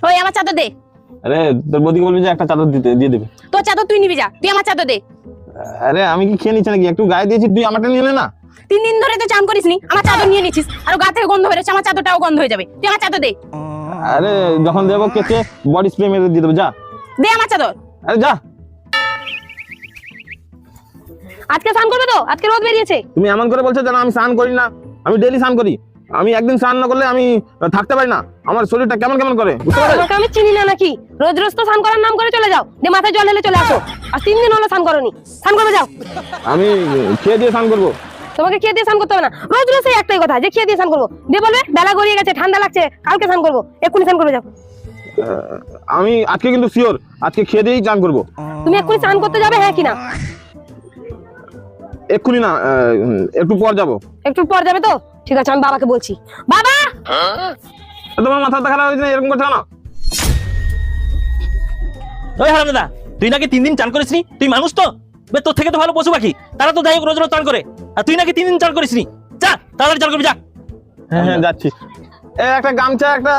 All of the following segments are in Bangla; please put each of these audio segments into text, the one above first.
ওই আমার চাদর দে। আরে তোর বৌদিকে বলবি যে একটা চাদর দিয়ে দেবে। তোর চাদর তুই নিবি যা, তুই আমার চাদর দে। আরে আমি কি খেয়ে নিচ্ছি নাকি? একটু গায়ে দিয়েছি, তুই আমারটা নিয়ে নে না। 3 দিন ধরে তো চান করিসনি, আমার চাদর নিয়ে নিছিস, আর গা থেকে গন্ধ বেরোচ্ছে, আমার চাদরটাও গন্ধ হয়ে যাবে। তুই আমার চাদর দে। আরে যখন দেবো কেচে বডি স্প্রে মেরে দিয়ে দেবো, যা দে আমার চাদর। আরে যা। আজকে স্নান করবে তো? আজকে রোদ বেরিয়েছে। তুমি এমন করে বলছো যেন আমি স্নান করি না। আমি ডেইলি স্নান করি। আমি একদিন স্নান না করলে আমি থাকতে পারি না। আমার শরীরটা কেমন কেমন করে, বুঝতে পারছো? তোমাকে আমি চিনি না নাকি? রোজ রোজ তো স্নান করার নাম করে চলে যাও, দিয়ে মাথায় জল ঢেলে চলে আসো। আর 3 দিন হলো স্নান করোনি, স্নান করবে যাও। আমি খেয়ে দিয়ে স্নান করবো। তোমাকে খেয়ে দিয়ে স্নান করতে হবে না, রোজ রোজ এই একটাই কথা যে খেয়ে দিয়ে স্নান করবো। দিয়ে বলবে বেলা গড়িয়ে গেছে, ঠান্ডা লাগছে, কালকে স্নান করবো। এক্ষুনি স্নান করবে যাও। আমি আজকে কিন্তু শিওর আজকে খেয়ে দিয়েই স্নান করবো। তুমি এক্ষুনি স্নান করতে যাবে, হ্যাঁ কিনা? এক্ষুনি না, একটু পর যাবো। একটু পর যাবে তো? ঠিক আছে, আমি বাবাকে বলছি। বাবা, তোমার মাথা খারাপ হয়েছে না? এরকম করছো না? ওই হারামজাদা, তুই নাকি 3 দিন চান করিসনি? তুই মানুষ তো? তোর থেকে তো ভালো পশু পাখি, তারা তো যাই হোক রোজ রোজ চান করে, আর তুই নাকি 3 দিন চান করিসনি। যা তাড়াতাড়ি চান করবি, যা। হ্যাঁ হ্যাঁ যাচ্ছি। একটা গামছা, একটা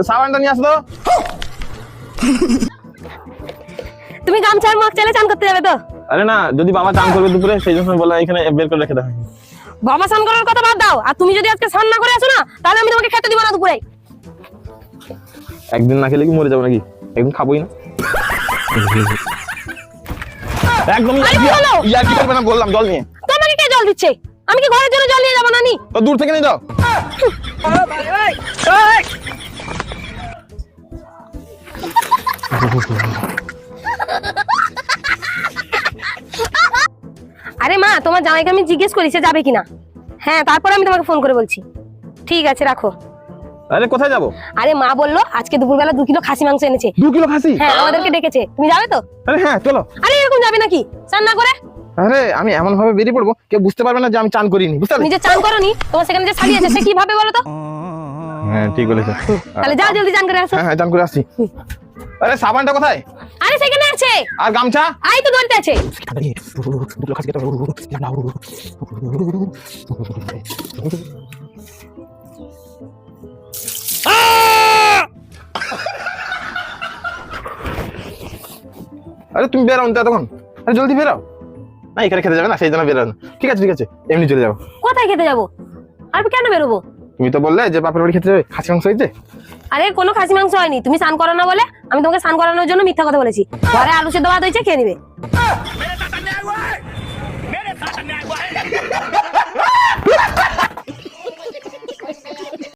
সাবানটা নিয়ে আসতো। তুমি গামছার মাছ চালে চান করতে যাবে তো? আরে না, যদি বাবা চান করবে দুপুরে, সেই জন্য বলা এখানে বের করে রেখে দাও। বাবা স্নান করার কথা বাদ দাও, আর তুমি যদি আজকে স্নান না করে আসো না, তাহলে আমি তোমাকে খেতে দিব না দুপুরে। একদিন না খেলে কি মরে যাবো নাকি? একদিন খাবোই না। একদম ইয়ার কি করবে না বললাম, জল নিয়ে। তোমাকে কে জল দিচ্ছে? আমি কি ঘরের জন্য জল নিয়ে যাবো না? নি তো দূর থেকে নিয়ে যাও। আরে মা, তোমার জামাইকে আমি জিজ্ঞেস করি সে যাবে কিনা। হ্যাঁ, তারপরে আমি তোমাকে ফোন করে বলছি। ঠিক আছে, রাখো। আরে কোথায় যাবো? আরে মা বললো আজকে দুপুরবেলা 2 কিলো খাসি মাংস এনেছে। 2 কিলো খাসি? হ্যাঁ, আমাদেরকে ডেকেছে। তুমি যাবে তো? আরে হ্যাঁ চলো। আরে এরকম যাবে নাকি চান না করে? আরে আমি এমন ভাবে বেরিয়ে পড়বো কেউ বুঝতে পারবে না যে আমি চান করিনি, বুঝতে পারলে? নিজে চান করোনি, তোমার সেখানে যে শাড়ি আছে সে কি ভাবে বলো তো? হ্যাঁ ঠিক বলেছো। তাহলে যাও জলদি চান করে আসো। হ্যাঁ চান করে আসছি। আরে সাবানটা কোথায়? আরে সেখানে আছে। আর গামছা? আই তো ধরতে আছে। আরে তুমি বেরাও না তখন। আরে জলদি বেরাও। না এখানে খেতে যাবে না, সেই জন্য বেরাও না। ঠিক আছে ঠিক আছে, এমনি চলে যাবো। কোথায় খেতে যাবো? আর কেন বেরোবো? তুমি তো বললে যে বাপের বাড়ি খেতে যাবে, খাসি মাংস হয়েছে। আরে কোনো খাসি মাংস হয়নি, তুমি স্নান করো না বলে আমি তোমাকে স্নান করানোর জন্য মিথ্যা কথা বলেছি। ঘরে আলু সেদ্ধ ভাত হয়েছে, খেয়ে নিবে।